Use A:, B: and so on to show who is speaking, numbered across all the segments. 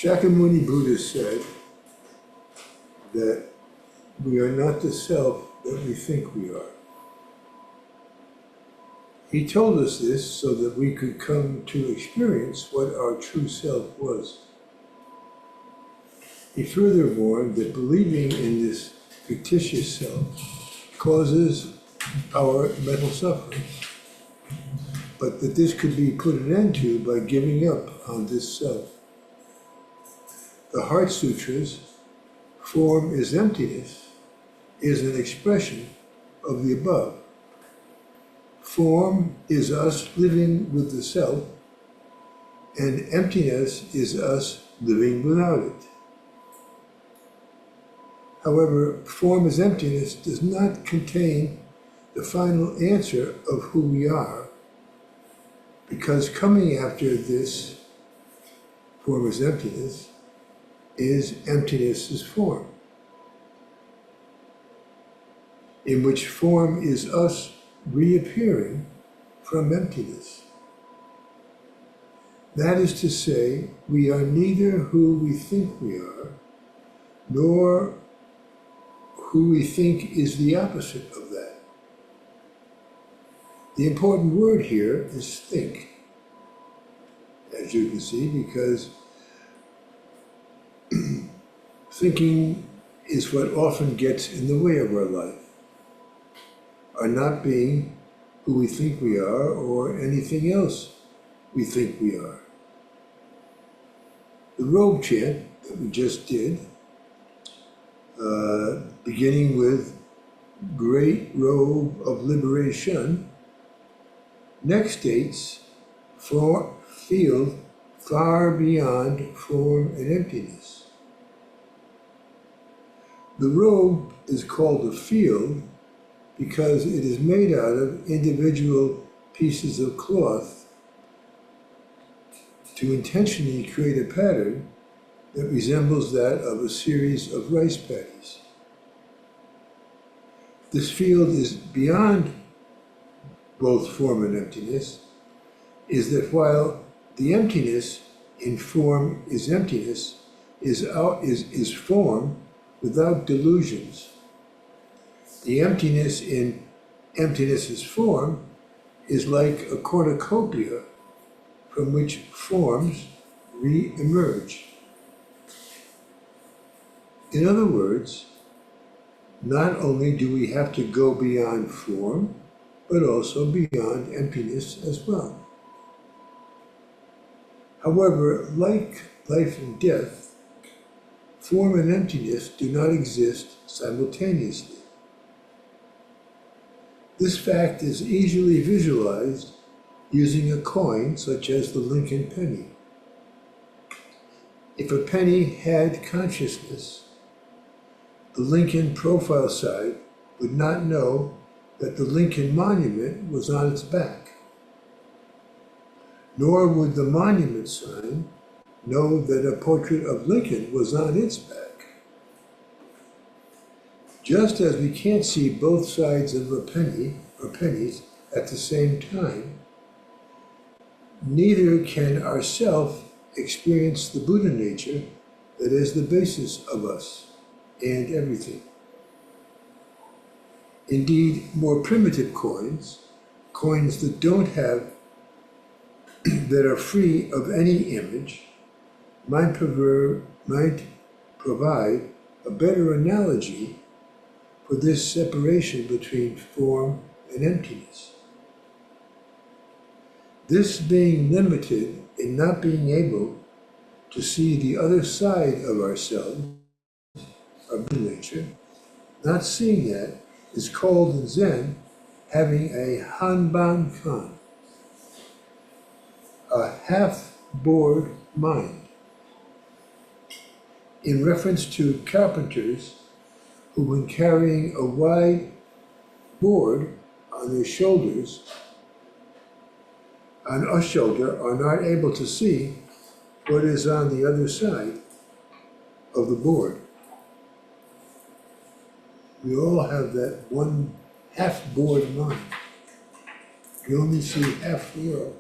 A: Shakyamuni Buddha said that we are not the self that we think we are. He told us this so that we could come to experience what our true self was. He further warned that believing in this fictitious self causes our mental suffering, but that this could be put an end to by giving up on this self. The Heart Sutras, Form is Emptiness, is an expression of the above. Form is us living with the self, and emptiness is us living without it. However, form as emptiness does not contain the final answer of who we are, because coming after this form as emptiness is emptiness as form, in which form is us reappearing from emptiness. That is to say, we are neither who we think we are, nor who we think is the opposite of that. The important word here is think, as you can see, because thinking is what often gets in the way of our life. Our not being who we think we are or anything else we think we are. The robe chant that we just did, beginning with Great Robe of Liberation, next states for field far beyond form and emptiness. The robe is called a field because it is made out of individual pieces of cloth to intentionally create a pattern that resembles that of a series of rice paddies. This field is beyond both form and emptiness, is that while the emptiness in form is emptiness, is form without delusions. The emptiness in emptiness as form is like a cornucopia from which forms re-emerge. In other words, not only do we have to go beyond form, but also beyond emptiness as well. However, like life and death, form and emptiness do not exist simultaneously. This fact is easily visualized using a coin such as the Lincoln penny. If a penny had consciousness, the Lincoln profile side would not know that the Lincoln monument was on its back, nor would the monument sign know that a portrait of Lincoln was on its back. Just as we can't see both sides of a penny or pennies at the same time, neither can our self experience the Buddha nature that is the basis of us and everything. Indeed, more primitive coins that don't have, that are free of any image, might provide a better analogy for this separation between form and emptiness. This being limited in not being able to see the other side of ourselves, our Buddha nature, not seeing that is called in Zen having a hanban kan, a half-bored mind, in reference to carpenters who, when carrying a wide board on their shoulders, on a shoulder, are not able to see what is on the other side of the board. We all have that one half-bored mind. We only see half the world.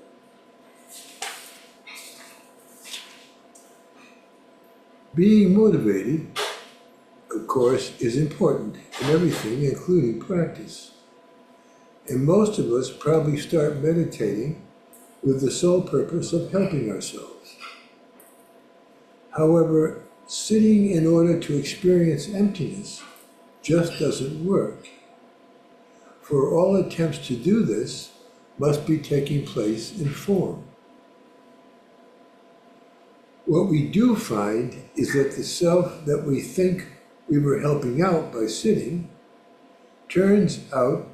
A: Being motivated, of course, is important in everything, including practice. And most of us probably start meditating with the sole purpose of helping ourselves. However, sitting in order to experience emptiness just doesn't work. For all attempts to do this must be taking place in form. What we do find is that the self that we think we were helping out by sitting turns out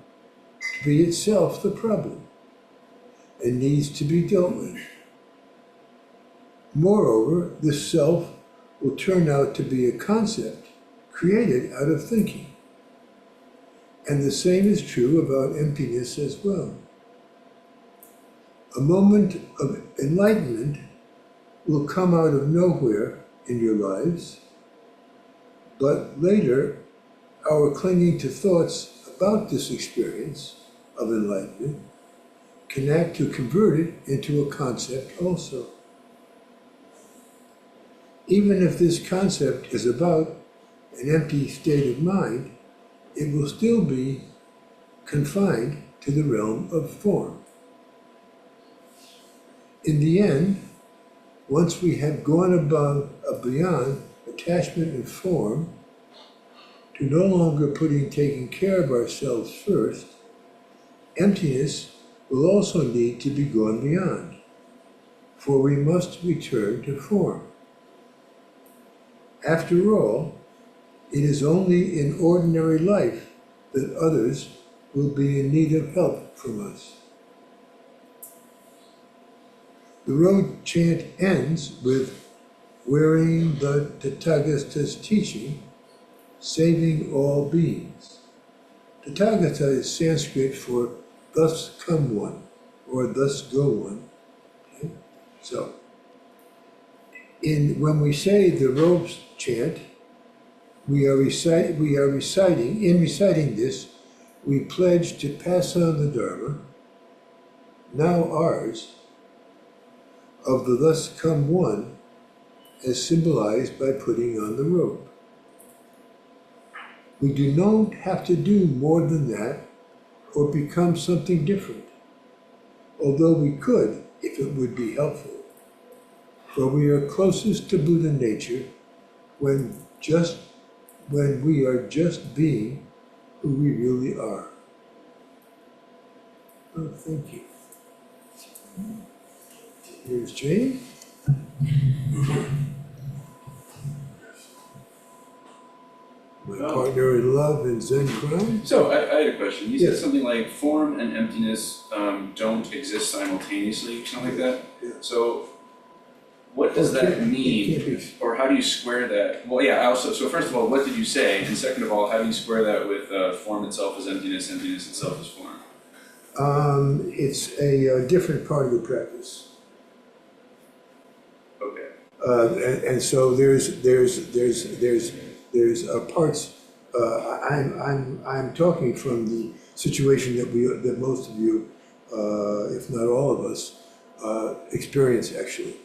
A: to be itself the problem and needs to be dealt with. Moreover, this self will turn out to be a concept created out of thinking. And the same is true about emptiness as well. A moment of enlightenment will come out of nowhere in your lives, but later our clinging to thoughts about this experience of enlightenment can act to convert it into a concept also. Even if this concept is about an empty state of mind, it will still be confined to the realm of form. In the end, once we have gone beyond attachment and form, to no longer taking care of ourselves first, emptiness will also need to be gone beyond, for we must return to form. After all, it is only in ordinary life that others will be in need of help from us. The road chant ends with wearing the Tathagata's teaching, saving all beings. Tathagata is Sanskrit for thus come one, or thus go one. Okay? So, when we say the road chant, in reciting this, we pledge to pass on the Dharma, now ours, of the thus come one, as symbolized by putting on the robe. We do not have to do more than that or become something different, although we could if it would be helpful. For we are closest to Buddha nature when we are just being who we really are. Oh, thank you. Here's Jane. My partner in love in Zen crime.
B: So I had a question. You said
A: Yes.
B: something like form and emptiness don't exist simultaneously, something like that.
A: Yeah.
B: So what does
A: It
B: that
A: can't
B: mean?
A: be.
B: Or how do you square that? Well, yeah, also, so first of all, what did you say? And second of all, how do you square that with form itself is emptiness, emptiness itself is form?
A: It's a different part of the practice.
B: Okay.
A: And so there's parts. I'm talking from the situation that most of you, if not all of us, experience actually.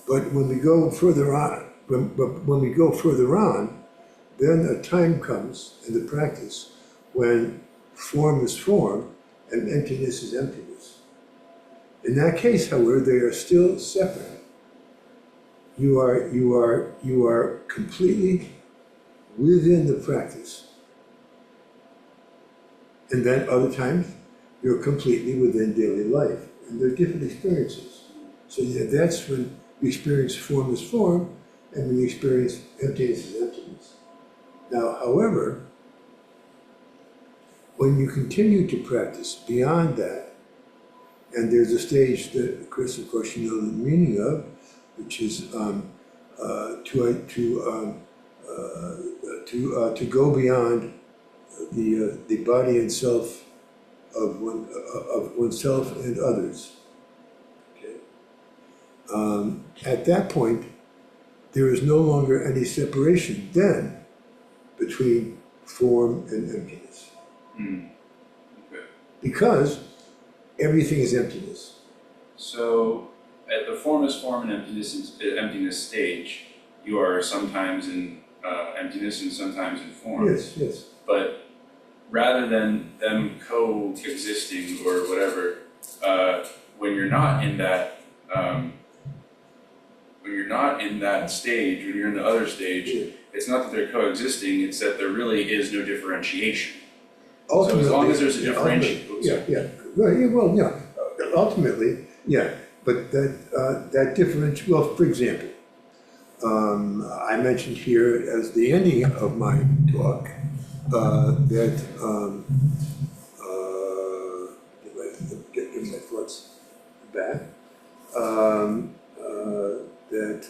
A: But when we go further on, then a time comes in the practice when form is form and emptiness is emptiness. In that case, however, they are still separate. You are completely within the practice. And then other times, you're completely within daily life. And they're different experiences. So yeah, that's when you experience form as form, and when you experience emptiness as emptiness. Now, however, when you continue to practice beyond that, and there's a stage that, Chris, of course, you know the meaning of, which is to go beyond the body and self of oneself and others. Okay. At that point, there is no longer any separation then between form and emptiness,
B: Okay.
A: because everything is emptiness.
B: So at the form is form and emptiness stage, you are sometimes in emptiness and sometimes in form.
A: Yes, yes.
B: But rather than them coexisting or whatever, when you're not in that, stage, when you're in the other stage, it's not that they're coexisting; it's that there really is no differentiation. So as long as there's a differentiation,
A: ultimately, yeah. But that differential. Well, for example, I mentioned here as the ending of my talk that get my thoughts back. That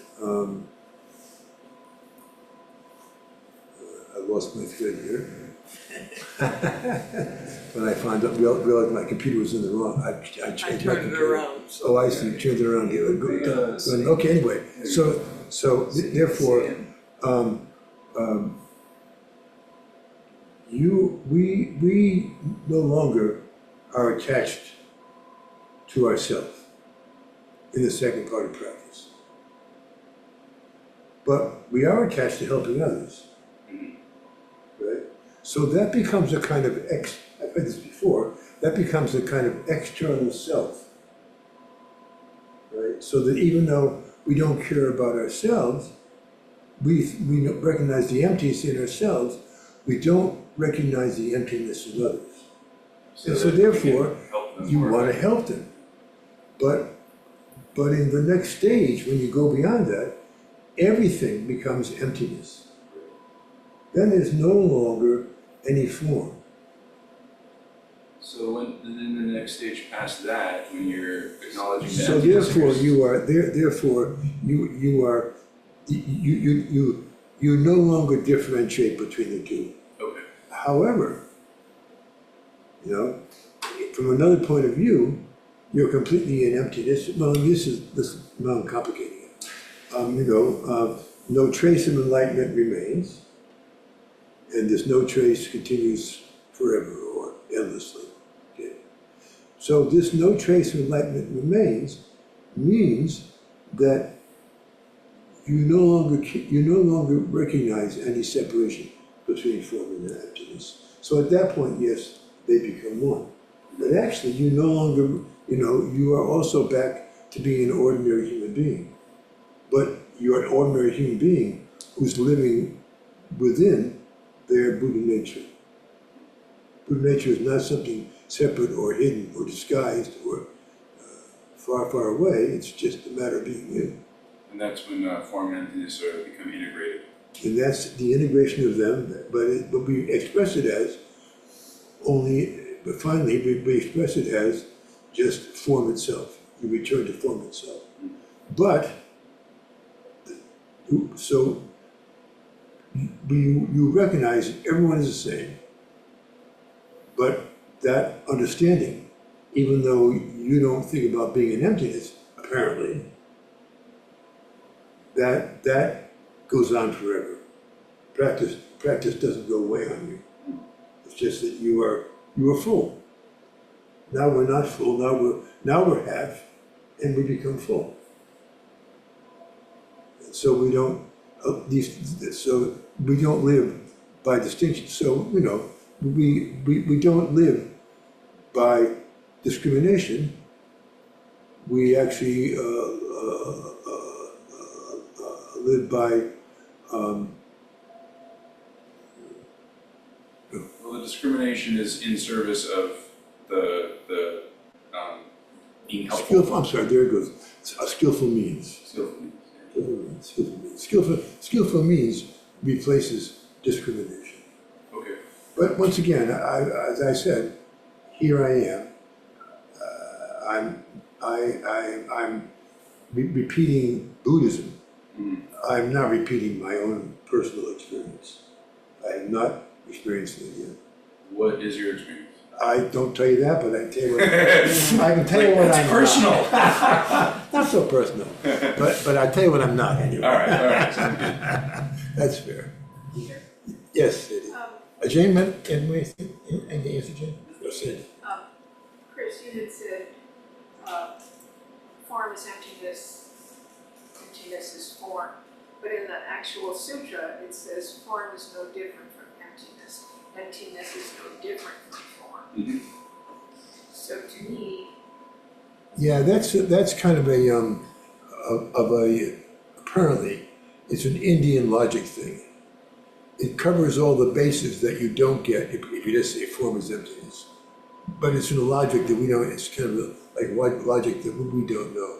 A: I lost my thread here. When I found out, realized my computer was in the wrong. I changed my
C: turned it
A: computer.
C: around.
A: Oh, I see. Turned it around. Okay. Anyway, so therefore, we no longer are attached to ourselves in the second part of practice, but we are attached to helping others. Right? So that becomes a kind of I've heard this before, that becomes a kind of external self. Right? So that even though we don't care about ourselves, we recognize the emptiness in ourselves, we don't recognize the emptiness in others. And so therefore, you want to help them. But in the next stage, when you go beyond that, everything becomes emptiness. Then there's no longer any form.
B: So when in the next stage past that, when you're acknowledging that.
A: So therefore, you no longer differentiate between the two.
B: Okay.
A: However, from another point of view, you're completely in emptiness. Well, now I'm complicating it. No trace of enlightenment remains, and this no trace continues forever or endlessly. Okay? So this no trace of enlightenment remains means that you no longer recognize any separation between form and emptiness. So at that point, yes, they become one. But actually, you no longer, you are also back to being an ordinary human being. But you're an ordinary human being who's living within their Buddha nature. Buddha nature is not something separate or hidden or disguised or far, far away. It's just a matter of being you.
B: And that's when form and emptiness sort of become integrated.
A: And that's the integration of them, but we express it as but finally we express it as just form itself. We return to form itself. But, so you recognize everyone is the same, but that understanding, even though you don't think about being in emptiness, apparently, that goes on forever. Practice doesn't go away on you. It's just that you are full. Now we're not full. Now we're half, and we become full. And so we don't. So we don't live by distinction. So we don't live by discrimination. We actually live by.
B: Well, the discrimination is in service of the being helpful.
A: Skillful. I'm sorry. There it goes. Skillful means. Skillful means replaces discrimination.
B: Okay.
A: But once again, as I said, here I am. I'm repeating Buddhism.
B: Mm.
A: I'm not repeating my own personal experience. I have not experienced it yet.
B: What is your experience?
A: I don't tell you that, but I can tell you what. I can tell you what I'm
B: personal.
A: not. Not so personal, but I tell you what I'm not anyway.
B: All right. Sounds good.
A: That's fair.
D: Peter?
A: Yes, Sadie. Jane, can we answer Jane? Yes, Sadie.
D: Chris, you had said form is emptiness, emptiness is form. but in the actual sutra, it says form is no different from emptiness. Emptiness is no different from form.
B: Mhm.
D: So to me,
A: Yeah, that's kind of apparently, it's an Indian logic thing. It covers all the bases that you don't get if you just say form is emptiness. But it's in a logic that we don't, it's kind of like logic that we don't know.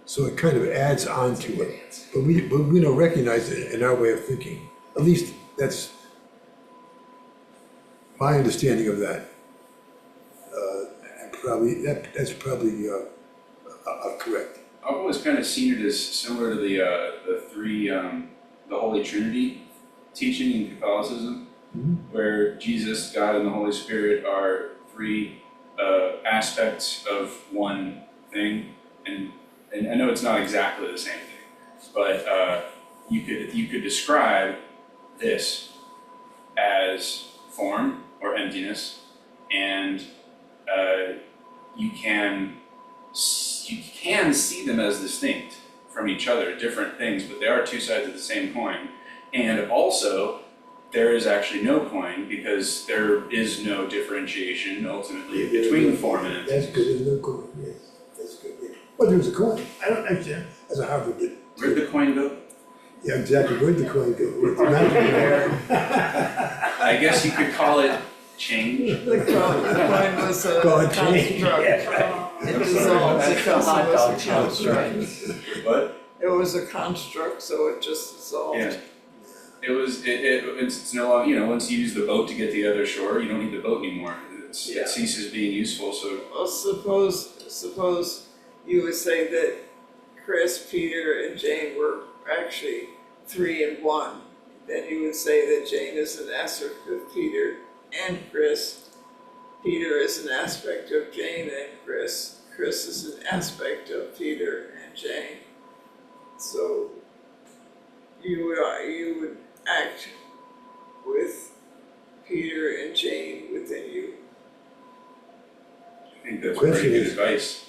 A: So it kind of adds on
D: that's a
A: to
D: good
A: it.
D: answer.
A: But we don't recognize it in our way of thinking. At least that's my understanding of that. That's probably correct.
B: I've always kind of seen it as similar to the three, the Holy Trinity teaching in Catholicism, where Jesus, God, and the Holy Spirit are three aspects of one thing. And I know it's not exactly the same thing, but you could describe this as form or emptiness, and you can see them as distinct from each other, different things, but they are two sides of the same coin. And also, there is actually no coin because there is no differentiation ultimately between form and emptiness.
A: That's good, there's no coin, yes, that's good, yeah. Well, there's a coin, I don't actually, as a Harvard did.
B: Where'd the coin go?
A: Yeah, exactly, where'd the coin go? It's not
B: I guess you could call it change.
C: The coin was a
A: God,
C: construct.
B: Yeah.
C: It dissolved
E: That's
C: because
E: the hot
C: it
E: dog
C: was a
E: challenge, right?
C: construct.
B: But
C: It was a construct, so it just dissolved.
B: yeah, it's no longer, once you use the boat to get to the other shore, you don't need the boat anymore.
C: Yeah.
B: It ceases being useful, so
C: Well, suppose you would say that Chris, Peter, and Jane were actually 3 in 1. Then you would say that Jane is an aspect of Peter and Chris. Peter is an aspect of Jane and Chris. Chris is an aspect of Peter and Jane. So you would act with Peter and Jane within you.
B: I think that's
A: Question
B: pretty good
A: is-
B: advice.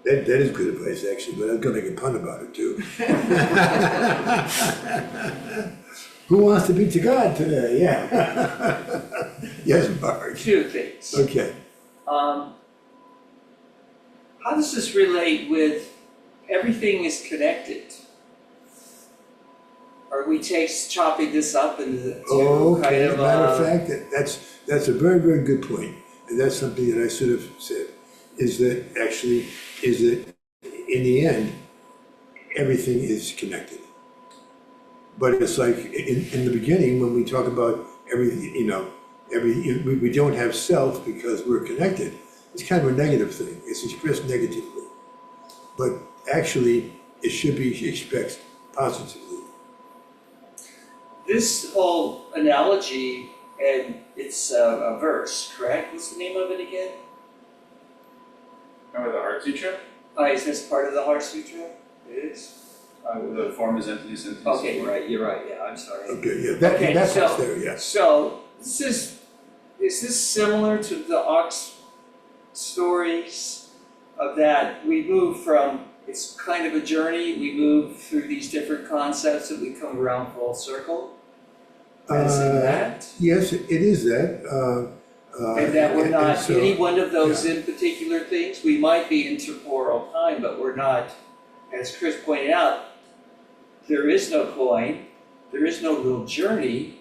A: That is good advice, actually, but I'm gonna make a pun about it too. Who wants to be to God today? Yeah. Yes, Mark.
E: Two things.
A: Okay.
E: How does this relate with everything is connected? Are we chopping this up into two kind
A: Okay,
E: of,
A: matter of fact, that's a very, very good point. And that's something that I should have said, is that in the end, everything is connected. But it's like in the beginning, when we talk about everything, we don't have self because we're connected. It's kind of a negative thing. It's expressed negatively. But actually, it should be expressed positively.
E: this whole analogy, and it's a verse, correct? What's the name of it again?
B: Remember the Heart Sutra?
E: Is this part of the Heart Sutra? It is.
B: The form is emptiness, emptiness is
E: Okay,
B: form.
E: you're right, yeah, I'm sorry.
A: Okay, yeah,
E: Okay,
A: that's
E: so-
A: what's there, yes.
E: So, is this similar to the Ox stories of that we move from, it's kind of a journey, we move through these different concepts and we come around full circle? As in that?
A: Yes, it is that.
E: And that we're not
A: so-
E: any one of those in particular things? We might be in temporal time, but we're not, as Chris pointed out, there is no coin, there is no real journey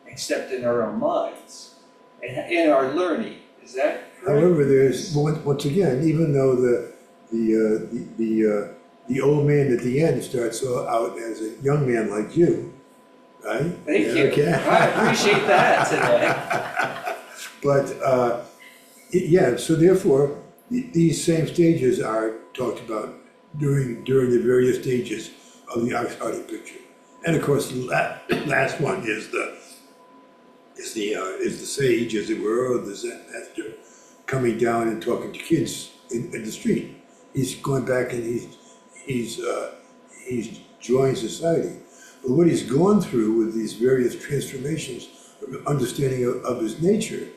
E: except in our own minds and in our learning. Is that correct?
A: However, there's, once again, even though the old man at the end starts out as a young man like you, right?
E: Thank
A: Yeah,
E: you.
A: okay.
E: I appreciate that today.
A: But, yeah, so therefore, these same stages are talked about during the various stages of the Ox-Hardy picture. And of course, the last one is the sage, as it were, or the Zen master, coming down and talking to kids in the street. He's going back and he's joined society. But what he's gone through with these various transformations, understanding of his nature,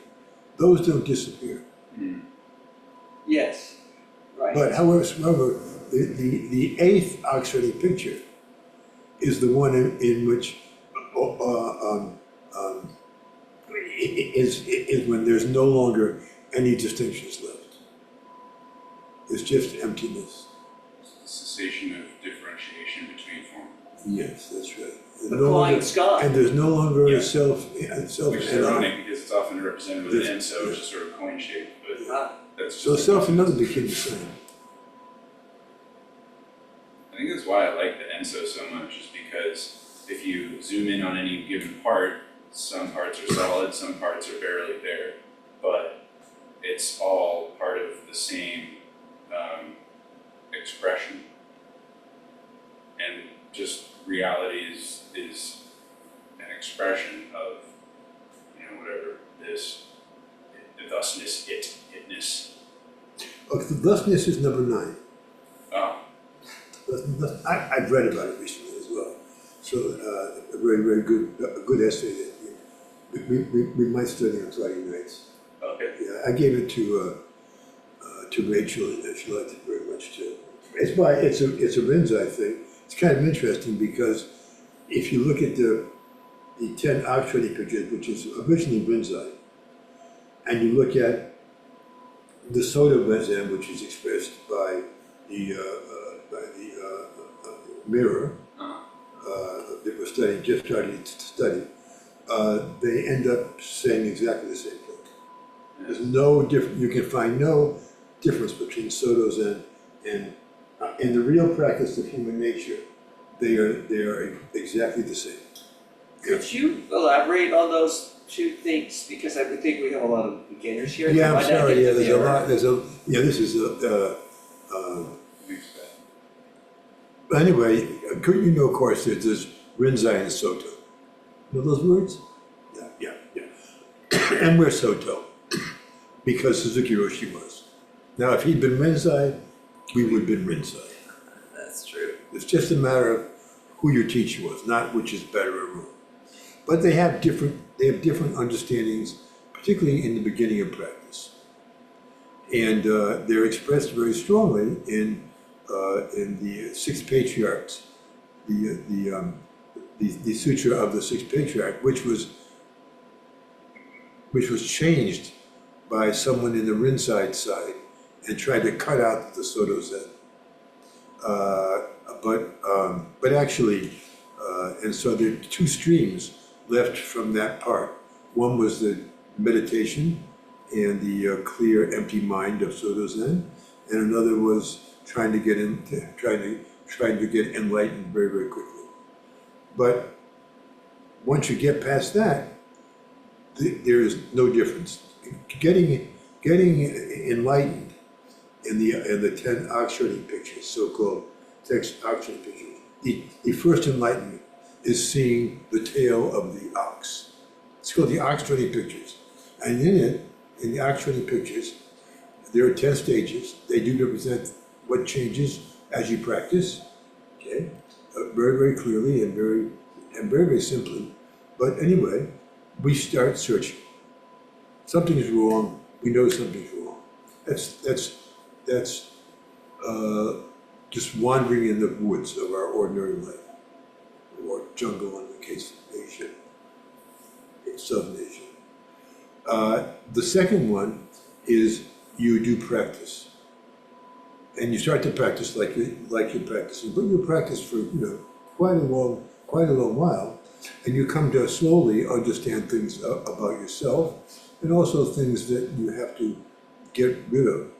A: those don't disappear.
E: Yes, right.
A: But however, the eighth Oxford picture is the one in which is when there's no longer any distinctions left. It's just emptiness.
B: Cessation of differentiation between form.
A: Yes, that's right.
E: The client's gone.
A: And there's no longer
B: Yeah.
A: a self.
B: Which is ironic because it's often represented with an enso, which is sort of coin shaped, but that's
A: So
B: just.
A: self and other became the same.
B: I think that's why I like the enso so much, is because if you zoom in on any given part, some parts are solid, some parts are barely there, but it's all part of the same expression. And just reality is an expression of, whatever this, the thusness, itness.
A: Okay, the thusness is number 9.
B: Oh,
A: I've read about it recently as well. So a very, very good essay that we might study on Friday nights.
B: okay.
A: Yeah, I gave it to Rachel, and she liked it very much too. It's a Rinzai thing. It's kind of interesting because if you look at the 10 Akshani pictures, which is originally Rinzai, and you look at the Soto Rinzai, which is expressed by the mirror that we're studying, just starting to study, they end up saying exactly the same thing. There's no difference. You can find no difference between Soto's and in the real practice of human nature. They are exactly the same.
E: Could you elaborate on those two things, because I would think we have a lot of beginners here.
A: Yeah,
E: They
A: I'm
E: might not
A: sorry.
E: get
A: Yeah,
E: the
A: there's a
E: mirror.
A: lot. This is
B: We've said.
A: anyway. Of course, there's this Rinzai and Soto. You know those words? Yeah. And we're Soto because Suzuki Roshi was. Now, if he'd been Rinzai, we would have been Rinzai.
C: That's true.
A: It's just a matter of who your teacher was, not which is better or wrong. But they have different understandings, particularly in the beginning of practice. And they're expressed very strongly in the 6 patriarchs, the Sutra of the 6th Patriarch, which was changed by someone in the Rinzai side and tried to cut out the Soto Zen. But actually, and so there are 2 streams left from that part. One was the meditation and the clear, empty mind of Soto Zen, and another was trying to get enlightened very, very quickly. But once you get past that, there is no difference. Getting enlightened in the 10 Akshani pictures, so-called text Akshani pictures, the first enlightenment is seeing the tail of the ox. It's called the Akshani pictures. And in the Akshani pictures, there are 10 stages. They do represent what changes as you practice, okay? Very, very clearly and very, very simply. But anyway, we start searching. Something is wrong. We know something's wrong. That's just wandering in the woods of our ordinary life, or jungle in the case of Asia, Southern Asia. The second one is you do practice, and you start to practice like you're practicing, but you practice for quite a long while, and you come to slowly understand things about yourself, and also things that you have to get rid of.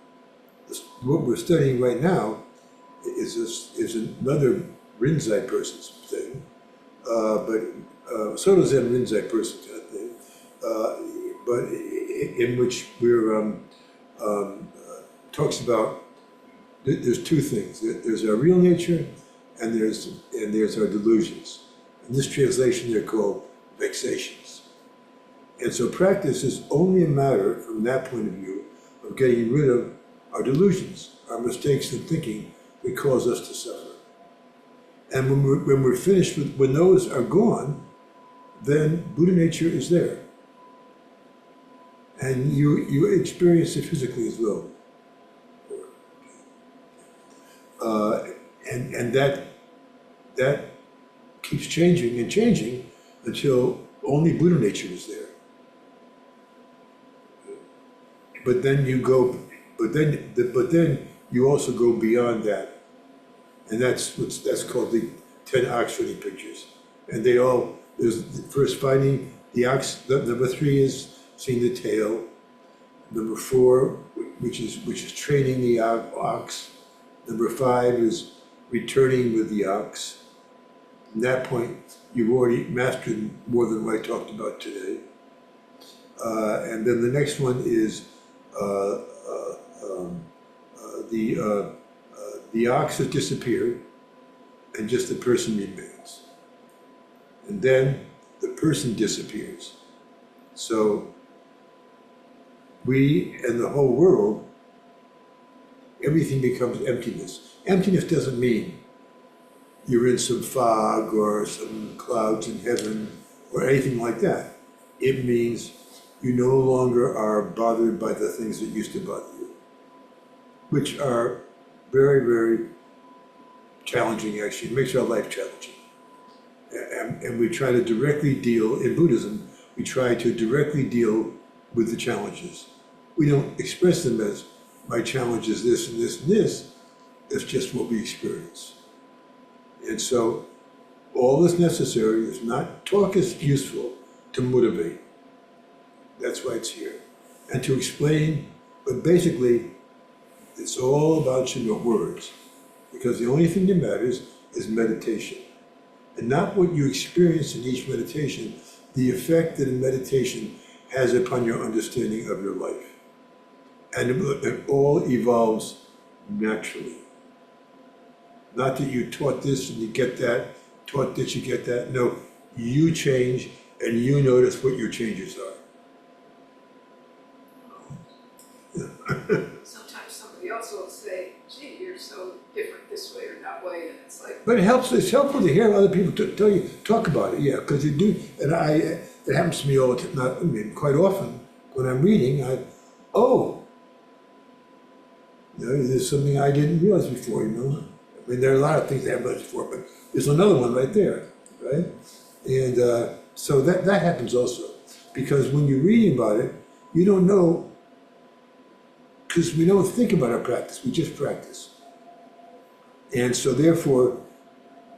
A: What we're studying right now is another Rinzai person's thing, but Soto Zen Rinzai person kind of thing, but in which we're talks about there's 2 things. There's our real nature, and there's our delusions. In this translation, they're called vexations. And so practice is only a matter, from that point of view, of getting rid of our delusions, our mistakes in thinking that cause us to suffer. And when we're finished when those are gone, then Buddha nature is there. And you experience it physically as well. And that keeps changing and changing until only Buddha nature is there. But then you also go beyond that. And that's called the 10 ox shooting pictures. And there's the first finding the ox, number 3 is seeing the tail. Number 4, which is training the ox. Number 5 is returning with the ox. At that point, you've already mastered more than what I talked about today. And then the next one is the ox has disappeared and just the person remains. And then the person disappears. So we and the whole world, everything becomes emptiness. Emptiness doesn't mean you're in some fog or some clouds in heaven or anything like that. It means you no longer are bothered by the things that used to bother you, which are very, very challenging, actually. It makes our life challenging. And we try to directly deal, in Buddhism, we try to directly deal with the challenges. We don't express them as, my challenge is this and this and this. It's just what we experience. And so, all that's necessary is not, talk is useful to motivate. That's why it's here. And to explain, but basically, it's all about words. Because the only thing that matters is meditation. And not what you experience in each meditation, the effect that a meditation has upon your understanding of your life. And it all evolves naturally. Not that you taught this and you get that, taught this, you get that. No, you change and you notice what your changes are.
D: Sometimes somebody else will say, gee, you're so different this way or that way, and it's like,
A: But it's helpful to hear other people tell you, talk about it, yeah, because you do, and it happens to me all the time, not, I mean, quite often, when I'm reading, there's something I didn't realize before, I mean, there are a lot of things I haven't realized before, but there's another one right there, right? And so that happens also, because when you're reading about it, you don't know, because we don't think about our practice, we just practice. And so therefore,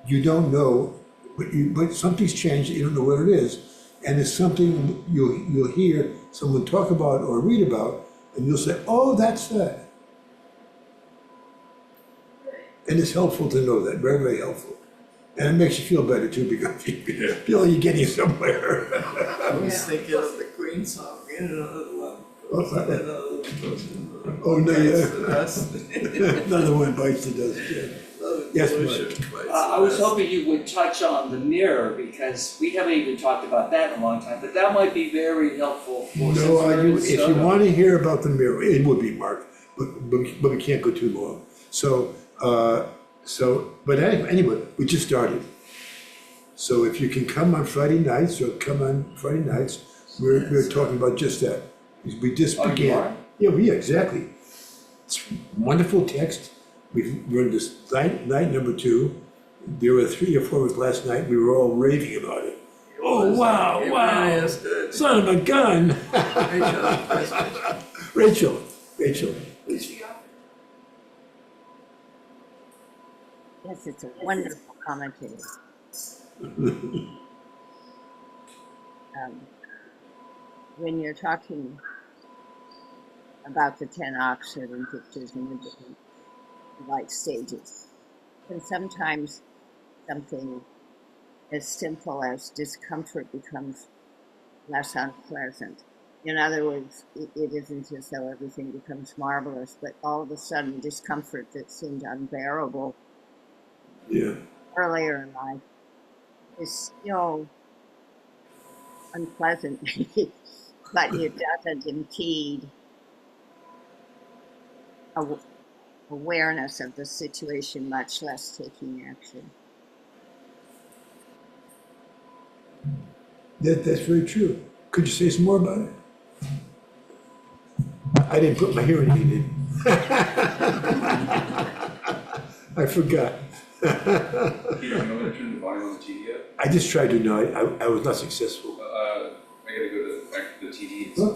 A: you don't know, but something's changed, you don't know what it is, and it's something you'll hear someone talk about or read about, and you'll say, oh, that's that. And it's helpful to know that, very, very helpful. And it makes you feel better too, because you feel like you're getting somewhere.
C: I was thinking of the Queen song, in another one.
A: Oh, no, yeah. Another one bites the dust, yeah. Yes, Mike.
E: I was hoping you would touch on the mirror, because we haven't even talked about that in a long time, but that might be very helpful for
A: If you want to hear about the mirror, it would be, Mark, but we can't go too long. But anyway, we just started. So if you can come on Friday nights, we're talking about just that. We just began. Yeah, exactly. It's wonderful text. We've learned this night number 2. There were 3 or 4 of us last night. We were all raving about it. Oh, wow. Son of a gun. Rachel.
D: who's the author?
F: Yes, it's a wonderful commentary. When you're talking about the 10 oxygen pictures and the different light stages, and sometimes something as simple as discomfort becomes less unpleasant. In other words, it isn't as though everything becomes marvelous, but all of a sudden discomfort that seemed unbearable earlier in life is still unpleasant, but it doesn't impede awareness of the situation, much less taking action.
A: That's very true. Could you say some more about it? I didn't put my hearing aid in. I forgot.
B: You don't know how to turn the volume on the TV up?
A: I just tried to, no, I was not successful.
B: I gotta go to back to the TV.
A: Huh?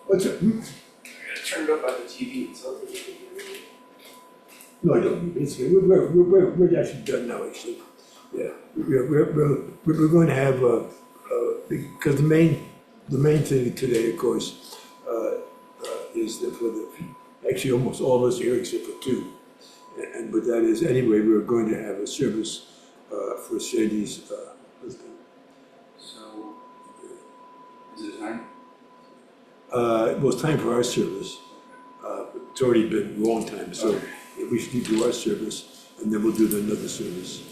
A: What's it?
B: I gotta turn it up on the TV. So
A: No, I don't. It's, we're actually done now, actually. Yeah, we're going to have, because the main thing today, of course, is that for the, actually almost all of us here except for two. And but that is, anyway, we're going to have a service for Sandy's husband.
B: So, is it time?
A: Well, it's time for our service. It's already been a long time, so
B: Okay.
A: we should do our service, and then we'll do another service.